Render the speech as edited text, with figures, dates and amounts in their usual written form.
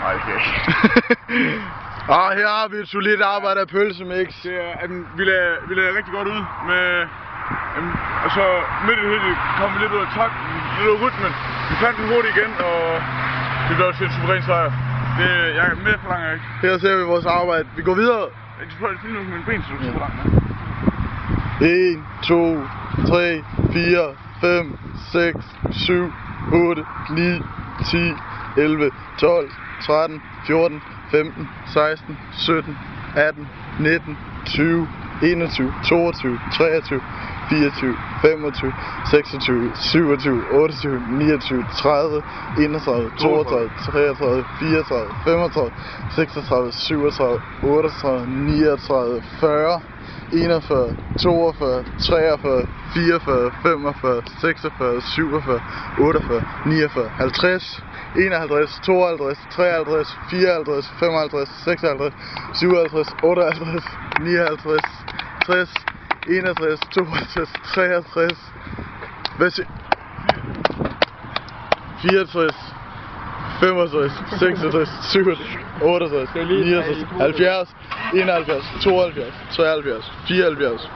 Nej, det skal jeg ikke. Og her har vi et solidt arbejde af pølsemix. Det er, vi lavede rigtig godt ud med... og så midt i det hele kom vi lidt ud af takt, lidt ud af rytmen. Vi fandt den hurtigt igen, og det blev til en suveræn sejr. Mere forlanger jeg ikke. Her ser vi vores arbejde. Vi går videre. Jeg skal prøve at filme med min ben, så du så langt med. 1, 2, 3, 4, 5, 6, 7, 8, 9, 10, 11, 12, 13, 14, 15, 16, 17, 18, 19, 20, 21, 22, 23, 24, 25, 26, 27, 28, 29, 30, 31, 32, 33, 34, 35, 36, 37, 38, 39, 40, 41, 42, 43, 44, 45, 46, 47, 48, 49, 50, 51, 52, 53, 54, 55, 56, 57, 58, 59, 60, 61, 62, 63, 64, 65, 66, 67, 68, 69, 70, 71, 72, 73, 74,